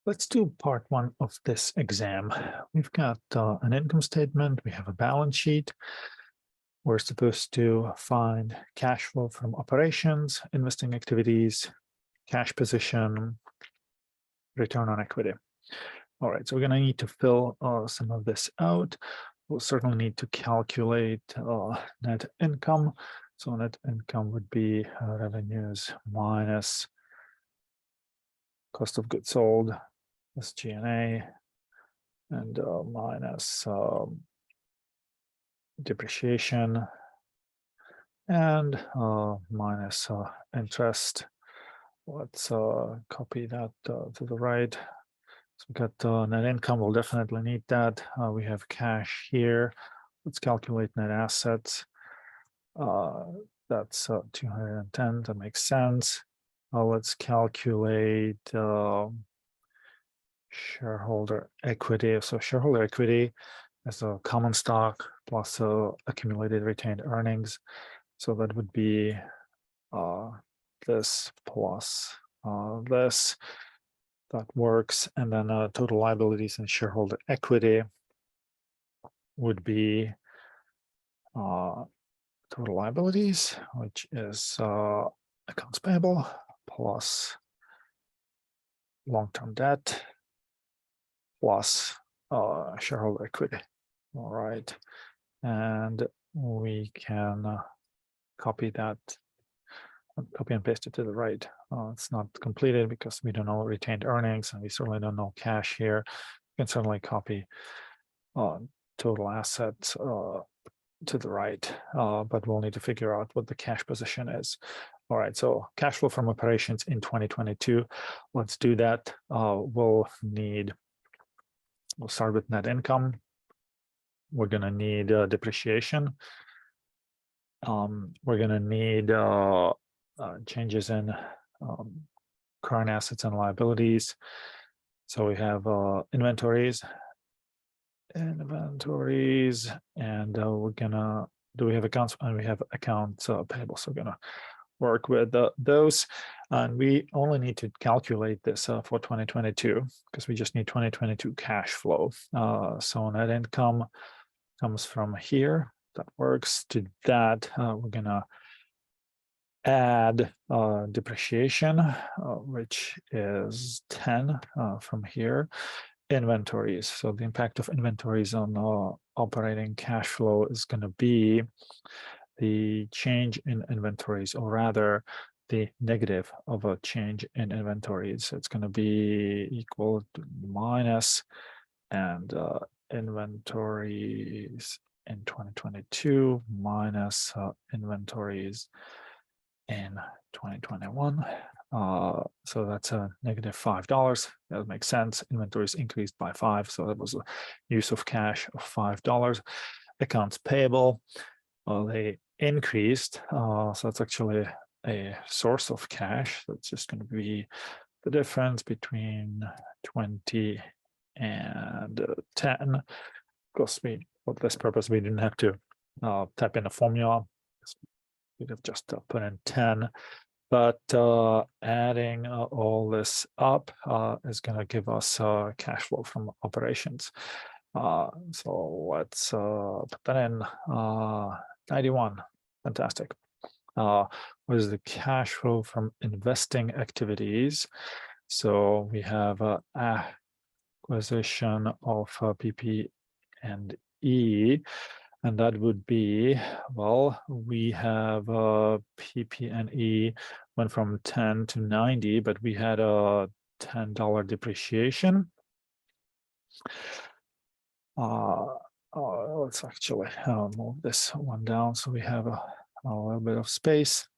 Let's do part one of this exam. We've got an income statement, we have a balance sheet. We're supposed to find cash flow from operations, investing activities, cash position, return on equity. All right, so we're going to need to fill some of this out. We'll certainly need to calculate net income. So net income would be revenues minus cost of goods sold, SG&A, and minus depreciation, and minus interest. Let's copy that to the right. So we got net income. We'll definitely need that. We have cash here. Let's calculate net assets. That's 210. That makes sense. Let's calculate shareholder equity. So shareholder equity as a common stock plus accumulated retained earnings. So that would be this plus this. That works. And then total liabilities and shareholder equity would be total liabilities, which is accounts payable plus long-term debt plus shareholder equity. All right, and we can copy that, copy and paste it to the right. It's not completed because we don't know retained earnings, and we certainly don't know cash here. You can certainly copy total assets to the right, but we'll need to figure out what the cash position is. All right, so cash flow from operations in 2022. Let's do that. We'll start with net income. We're going to need depreciation. We're going to need changes in current assets and liabilities. So we have inventories, and we're gonna we have accounts, and we have accounts payable. So we're gonna work with those, and we only need to calculate this for 2022 because we just need 2022 cash flow. So net income comes from here. That works. To that, we're gonna add depreciation, which is 10 from here. Inventories. So the impact of inventories on operating cash flow is going to be the change in inventories, or rather the negative of a change in inventories. It's going to be equal to minus, and inventories in 2022 minus inventories in 2021. So that's a negative $5. That makes sense. Inventories increased by 5, so that was a use of cash of $5. Accounts payable, they increased, so that's actually a source of cash. That's just going to be the difference between 20 and 10. Of course, for this purpose, we didn't have to type in a formula. We could just put in 10. But adding all this up is going to give us cash flow from operations. So let's put that in 91. Fantastic. What is the cash flow from investing activities? So we have acquisition of PP&E. And that would be, well, we have PP&E went from 10 to 90, but we had a $10 depreciation. Let's actually move this one down so we have a little bit of space.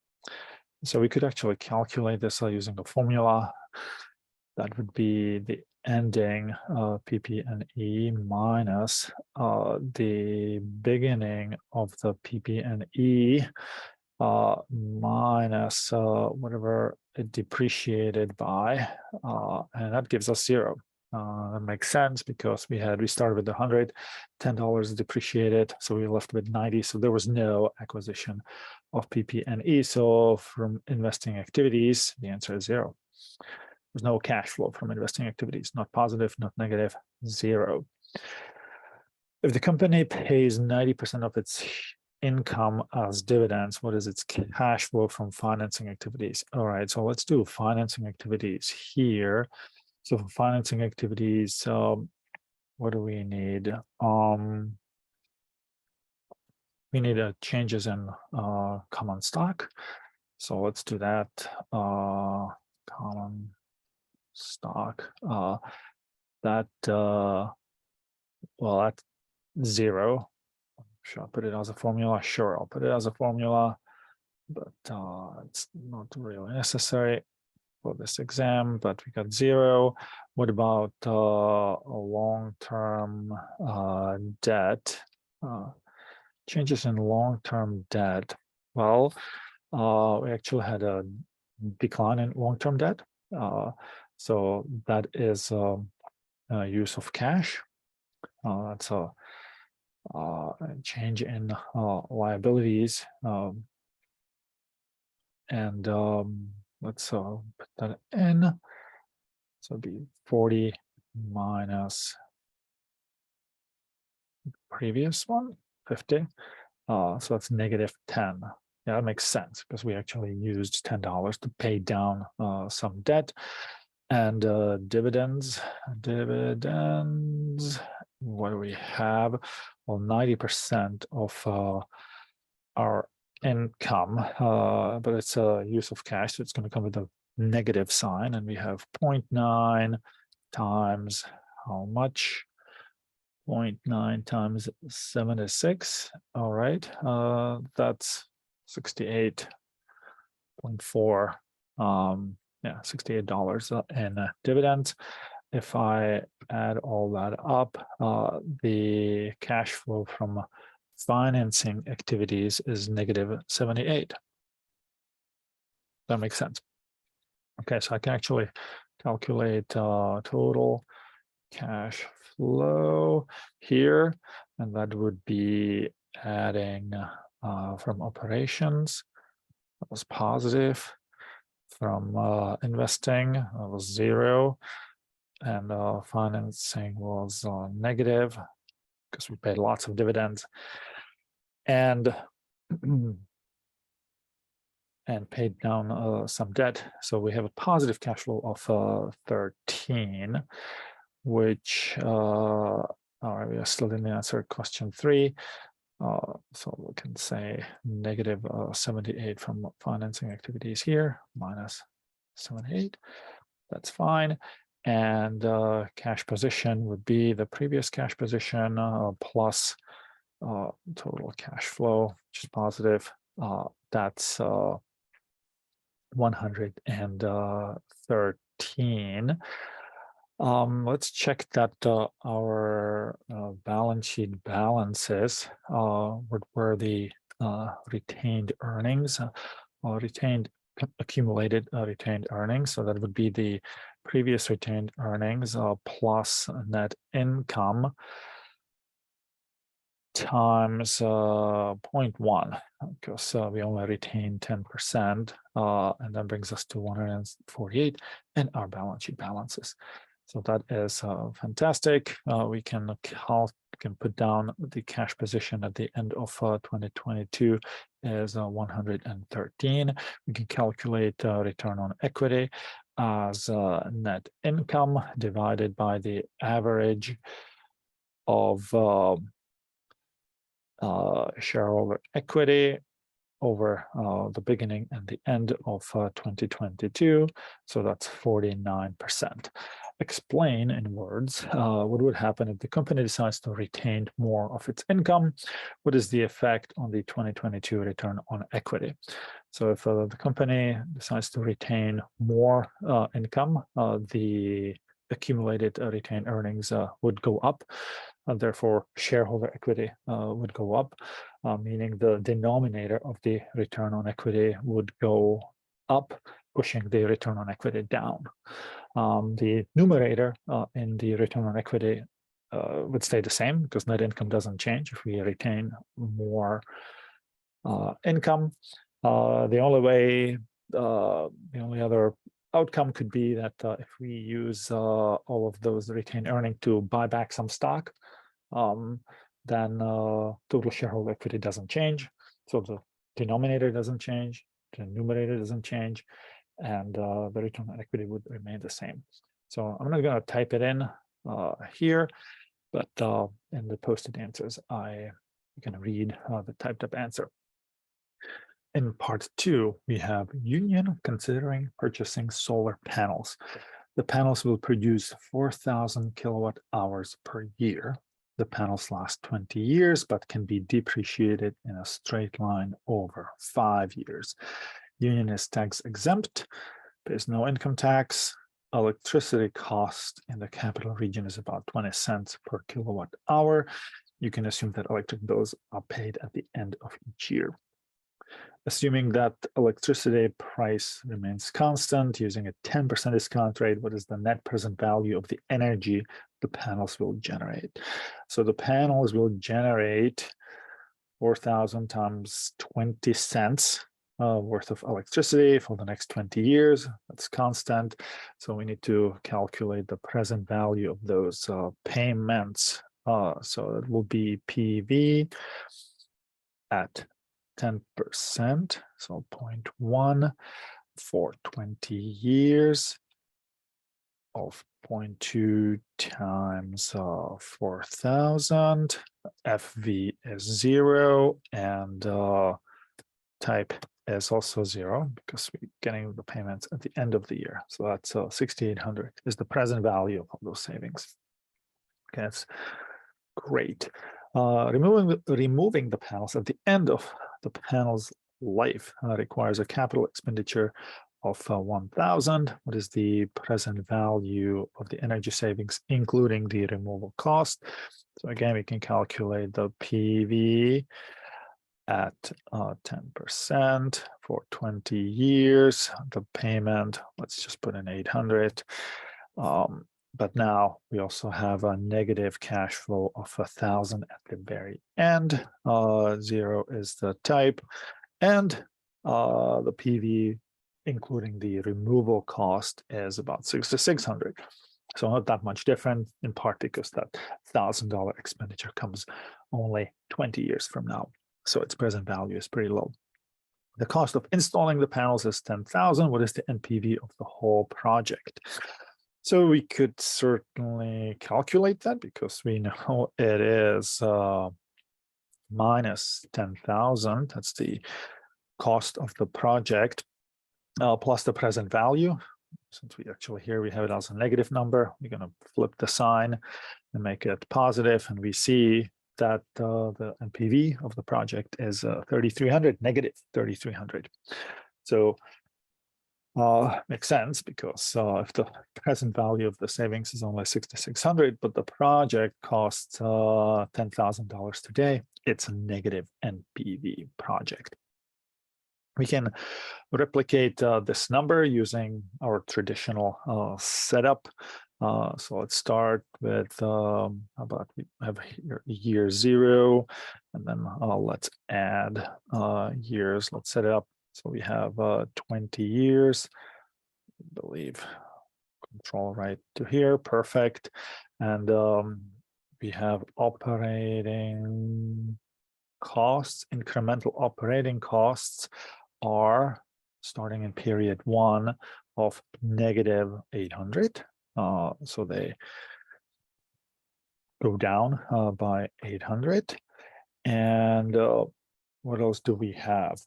So we could actually calculate this using a formula. That would be the ending PP&E minus the beginning of the PP&E minus whatever it depreciated by, and that gives us 0. That makes sense because we started with 100, $10 depreciated, so we left with 90. So there was no acquisition of PP&E. So from investing activities, the answer is 0. There's no cash flow from investing activities, not positive, not negative, 0. If the company pays 90% of its income as dividends, what is its cash flow from financing activities? All right, so let's do financing activities here. So for financing activities, what do we need? We need changes in common stock. So let's do that. Common stock. Well, that's 0. Should I put it as a formula? Sure, I'll put it as a formula, but it's not really necessary for this exam, but we got 0. What about long-term debt? Changes in long-term debt. Well, we actually had a decline in long-term debt. So that is use of cash. That's a change in liabilities. And let's put that in. So it'd be 40 minus previous one, 50. So that's negative 10. Yeah, that makes sense because we actually used $10 to pay down some debt. And dividends, what do we have? Well, 90% of our income, but it's a use of cash, so it's going to come with a negative sign, and we have 0.9 times how much? 0.9 times 76. All right, that's 68.4. Yeah, $68 in dividends. If I add all that up, the cash flow from financing activities is negative 78. That makes sense. Okay, so I can actually calculate total cash flow here, and that would be adding from operations, that was positive. From investing, that was 0, and financing was negative because we paid lots of dividends, and paid down some debt. So we have a positive cash flow of 13, which all right, we are still in the answer question 3. So we can say negative 78 from financing activities here, minus 78. That's fine. And cash position would be the previous cash position plus total cash flow, which is positive. That's 113. Let's check that our balance sheet balances. What were the retained earnings? Accumulated retained earnings. So that would be the previous retained earnings plus net income times 0.1, because we only retain 10%, and that brings us to 148 and our balance sheet balances. So that is fantastic. We can put down the cash position at the end of 2022 as 113. We can calculate return on equity as net income divided by the average of shareholder equity over the beginning and the end of 2022. So that's 49%. Explain in words what would happen if the company decides to retain more of its income. What is the effect on the 2022 return on equity? So if the company decides to retain more income, the accumulated retained earnings would go up, and therefore shareholder equity would go up, meaning the denominator of the return on equity would go up, pushing the return on equity down. The numerator in the return on equity would stay the same because net income doesn't change if we retain more income. The only other outcome could be that if we use all of those retained earnings to buy back some stock, then total shareholder equity doesn't change. So the denominator doesn't change, the numerator doesn't change, and the return on equity would remain the same. So I'm not going to type it in here, but in the posted answers, you can read the typed up answer. In part 2, we have Union considering purchasing solar panels. The panels will produce 4,000 kilowatt hours per year. The panels last 20 years, but can be depreciated in a straight line over 5 years. Union is tax exempt. There's no income tax. Electricity cost in the capital region is about 20 cents per kilowatt hour. You can assume that electric bills are paid at the end of each year. Assuming that electricity price remains constant using a 10% discount rate, what is the net present value of the energy the panels will generate? So the panels will generate 4,000 times 20 cents worth of electricity for the next 20 years. That's constant. So we need to calculate the present value of those payments. So it will be PV at 10%, so 0.1 for 20 years of 0.2 times 4,000. FV is 0, and type is also 0 because we're getting the payments at the end of the year. So that's 6,800 is the present value of those savings. Okay, that's great. Removing the panels at the end of the panel's life requires a capital expenditure of 1,000. What is the present value of the energy savings, including the removal cost? So again, we can calculate the PV at 10% for 20 years. The payment, let's just put in 800. But now we also have a negative cash flow of 1,000 at the very end. 0 is the type, and the PV, including the removal cost, is about 6,600. So not that much different, in part because that $1,000 expenditure comes only 20 years from now. So its present value is pretty low. The cost of installing the panels is 10,000. What is the NPV of the whole project? So we could certainly calculate that because we know it is minus 10,000. That's the cost of the project plus the present value. Since we actually here we have it as a negative number, we're going to flip the sign and make it positive, and we see that the NPV of the project is 3,300, negative 3,300. So makes sense because if the present value of the savings is only 6,600, but the project costs $10,000 today, it's a negative NPV project. We can replicate this number using our traditional setup. So let's start with how about we have here year 0, and then let's add years. Let's set it up. So we have 20 years, I believe, control right to here, perfect. And we have operating costs, incremental operating costs are starting in period 1 of negative 800. So they go down by 800. And what else do we have?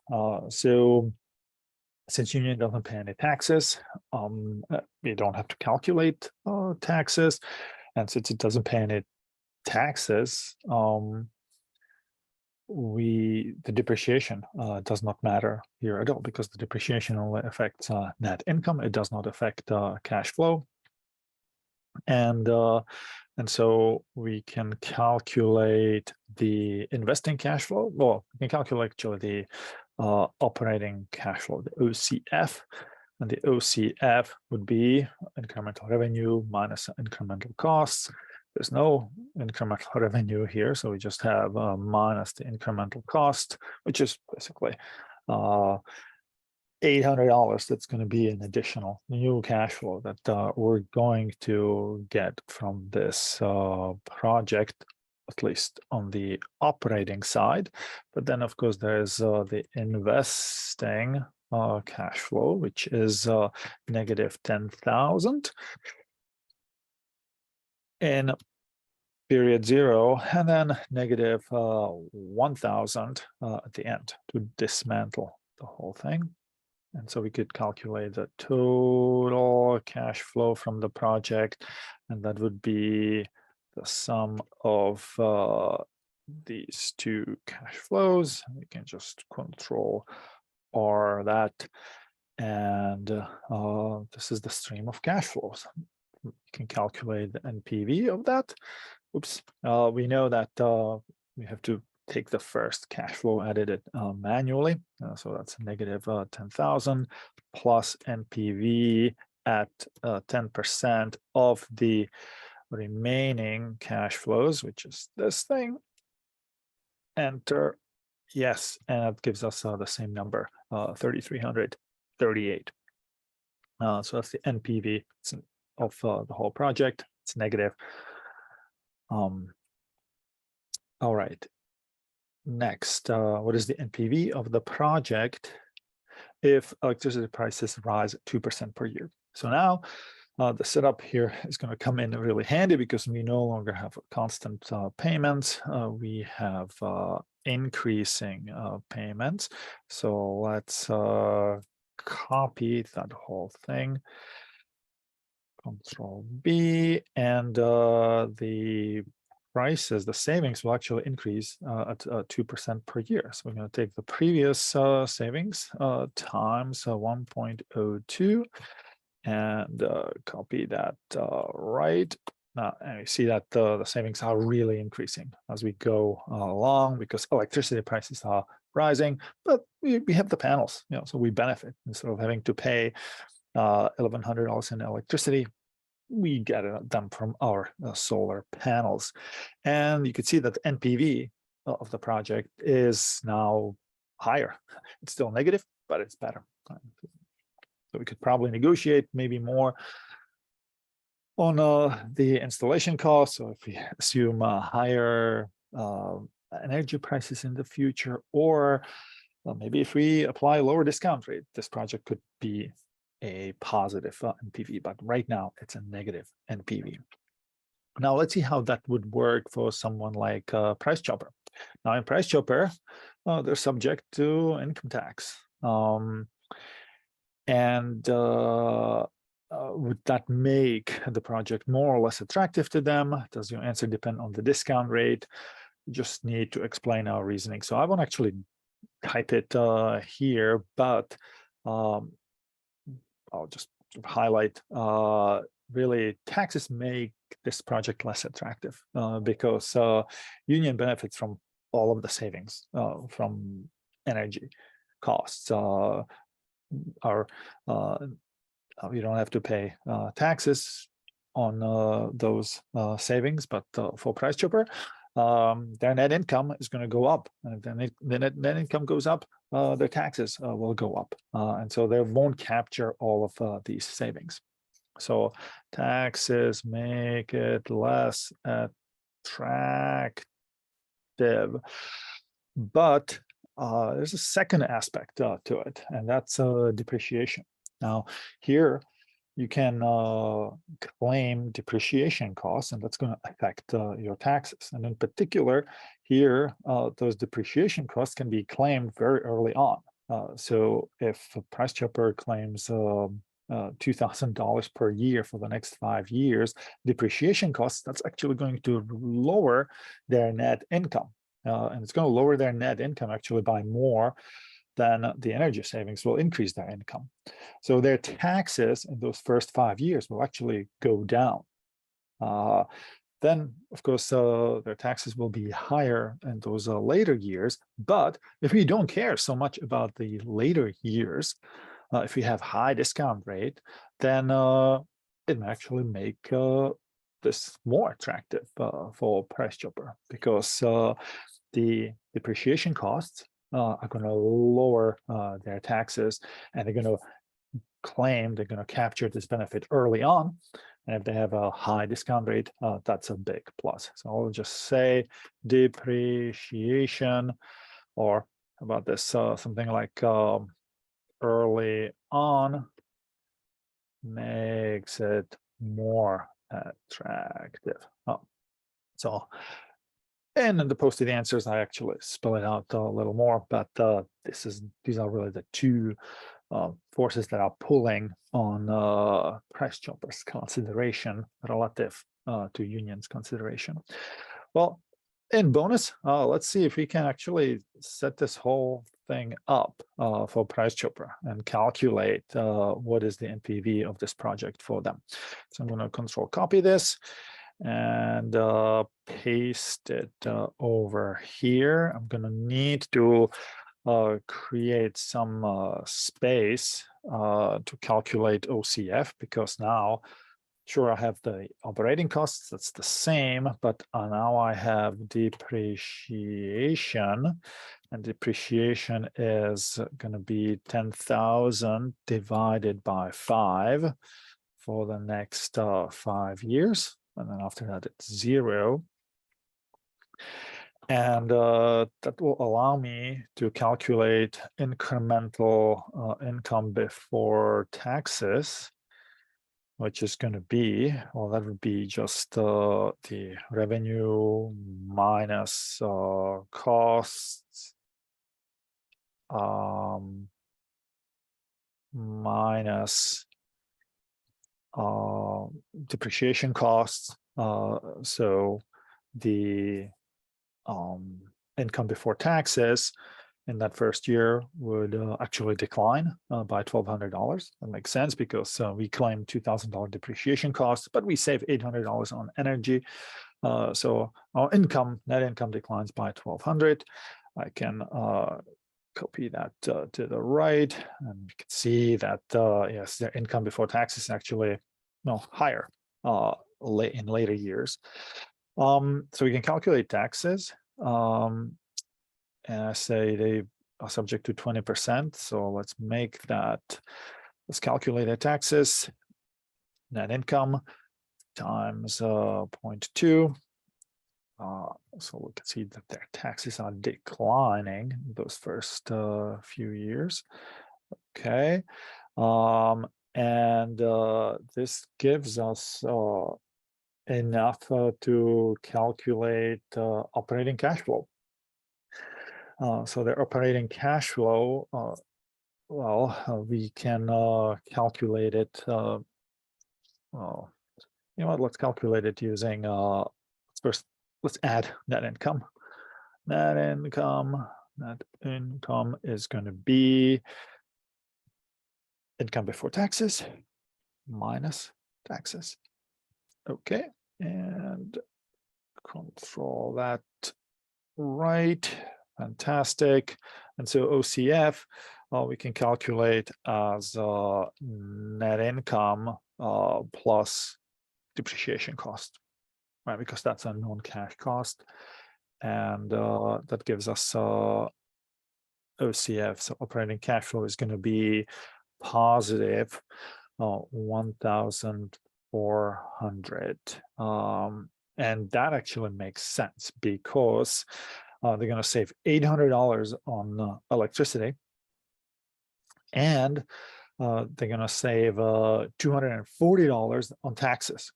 So since Union doesn't pay any taxes, we don't have to calculate taxes. And since it doesn't pay any taxes, the depreciation does not matter here at all because the depreciation only affects net income. It does not affect cash flow. And so we can calculate the investing cash flow. Well, we can calculate actually the operating cash flow, the OCF. And the OCF would be incremental revenue minus incremental costs. There's no incremental revenue here, so we just have minus the incremental cost, which is basically $800. That's going to be an additional new cash flow that we're going to get from this project, at least on the operating side. But then, of course, there's the investing cash flow, which is negative 10,000 in period 0, and then negative 1,000 at the end to dismantle the whole thing. And so we could calculate the total cash flow from the project, and that would be the sum of these two cash flows. We can just Control R that, and this is the stream of cash flows. You can calculate the NPV of that. Oops, we know that we have to take the first cash flow, edit it manually. So that's negative 10,000 plus NPV at 10% of the remaining cash flows, which is this thing. Enter. Yes, and that gives us the same number, 3,338. So that's the NPV of the whole project. It's negative. All right. Next, what is the NPV of the project if electricity prices rise 2% per year? So now the setup here is going to come in really handy because we no longer have constant payments. We have increasing payments. So let's copy that whole thing. Control B, and the prices, the savings will actually increase at 2% per year. So we're going to take the previous savings times 1.02 and copy that right. And we see that the savings are really increasing as we go along because electricity prices are rising, but we have the panels, so we benefit instead of having to pay $1,100 in electricity. We get them from our solar panels. And you can see that the NPV of the project is now higher. It's still negative, but it's better. So we could probably negotiate maybe more on the installation costs. So if we assume higher energy prices in the future, or maybe if we apply a lower discount rate, this project could be a positive NPV, but right now it's a negative NPV. Now let's see how that would work for someone like Price Chopper. Now in Price Chopper, they're subject to income tax. Would that make the project more or less attractive to them? Does your answer depend on the discount rate? You just need to explain our reasoning. So I won't actually type it here, but I'll just highlight, really taxes make this project less attractive because union benefits from all of the savings from energy costs. We don't have to pay taxes on those savings, but for Price Chopper, their net income is going to go up, and if the net income goes up, their taxes will go up, and so they won't capture all of these savings. So taxes make it less attractive, but there's a second aspect to it, and that's depreciation. Now here you can claim depreciation costs, and that's going to affect your taxes. And in particular, here, those depreciation costs can be claimed very early on. So if a Price Chopper claims $2,000 per year for the next 5 years, depreciation costs, that's actually going to lower their net income. And it's going to lower their net income actually by more than the energy savings will increase their income. So their taxes in those first 5 years will actually go down. Then, of course, their taxes will be higher in those later years. But if we don't care so much about the later years, if we have high discount rate, then it may actually make this more attractive for Price Chopper, because the depreciation costs are going to lower their taxes, and they're going to claim they're going to capture this benefit early on. And if they have a high discount rate, that's a big plus. So I'll just say depreciation, or how about this, something like early on makes it more attractive. So, and in the posted answers, I actually spell it out a little more, but these are really the two forces that are pulling on price choppers consideration relative to unions consideration. Well, in bonus, let's see if we can actually set this whole thing up for price chopper and calculate what is the NPV of this project for them. So I'm going to control copy this and paste it over here. I'm going to need to create some space to calculate OCF, because now, sure, I have the operating costs, that's the same, but now I have depreciation, and depreciation is going to be 10,000 divided by 5 for the next 5 years, and then after that it's 0. And that will allow me to calculate incremental income before taxes, which is going to be, well, that would be just the revenue minus costs, minus depreciation costs. So the income before taxes in that first year would actually decline by $1,200. That makes sense, because we claim $2,000 depreciation costs, but we save $800 on energy. So our net income declines by $1,200. I can copy that to the right, and you can see that yes, their income before taxes is actually higher in later years. So we can calculate taxes. And I say they are subject to 20%. So let's calculate their taxes. Net income times 0.2. So we can see that their taxes are declining those first few years. Okay. And this gives us enough to calculate operating cash flow. So their operating cash flow, we can calculate it. You know what? Let's calculate it using. Let's add net income. Net income is going to be income before taxes minus taxes. Okay, and control that right. Fantastic. And so OCF, we can calculate as net income plus depreciation cost, right? Because that's a non-cash cost. And that gives us OCF, so operating cash flow is going to be positive 1,400. And that actually makes sense, because they're going to save $800 on electricity, and they're going to save $240 on taxes.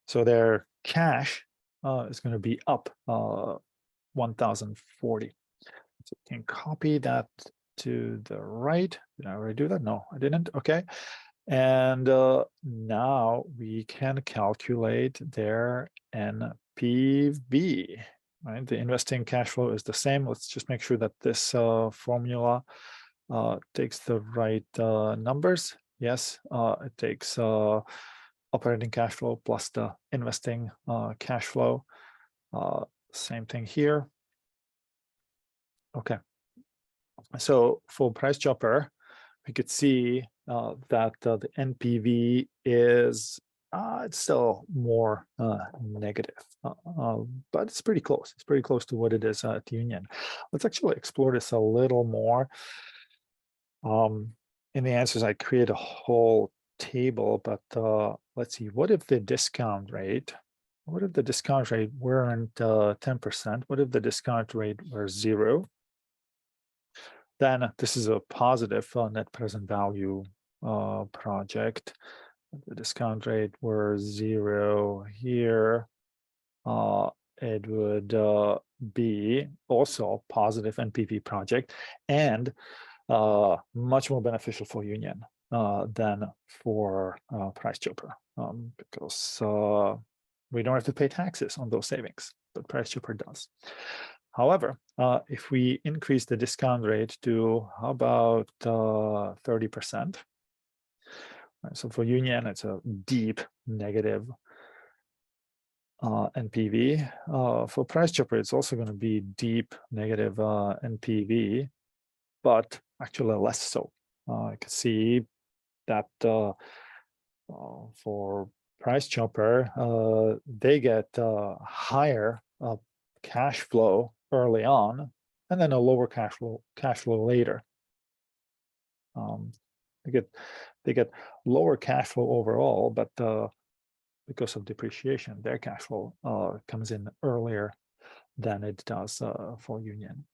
So their cash is going to be up 1,040. So we can copy that to the right. Did I already do that? No, I didn't. Okay. And now we can calculate their NPV. Right, the investing cash flow is the same. Let's just make sure that this formula takes the right numbers. Yes, it takes operating cash flow plus the investing cash flow. Same thing here. Okay. So for price chopper, we could see that the NPV is It's still more negative, but it's pretty close. It's pretty close to what it is at Union. Let's actually explore this a little more. In the answers, I create a whole table, but let's see. What if the discount rate? What if the discount rate weren't 10%? What if the discount rate were 0? Then this is a positive net present value project. The discount rate were 0 here. It would be also a positive NPV project and much more beneficial for Union than for Price Chopper, because we don't have to pay taxes on those savings, but Price Chopper does. However, if we increase the discount rate to how about 30%? Right, so for Union, it's a deep negative NPV. For Price Chopper, it's also going to be deep negative NPV, but actually less so. I can see that for Price Chopper, they get higher cash flow early on, and then a lower cash flow later. They get lower cash flow overall, but because of depreciation, their cash flow comes in earlier than it does for Union.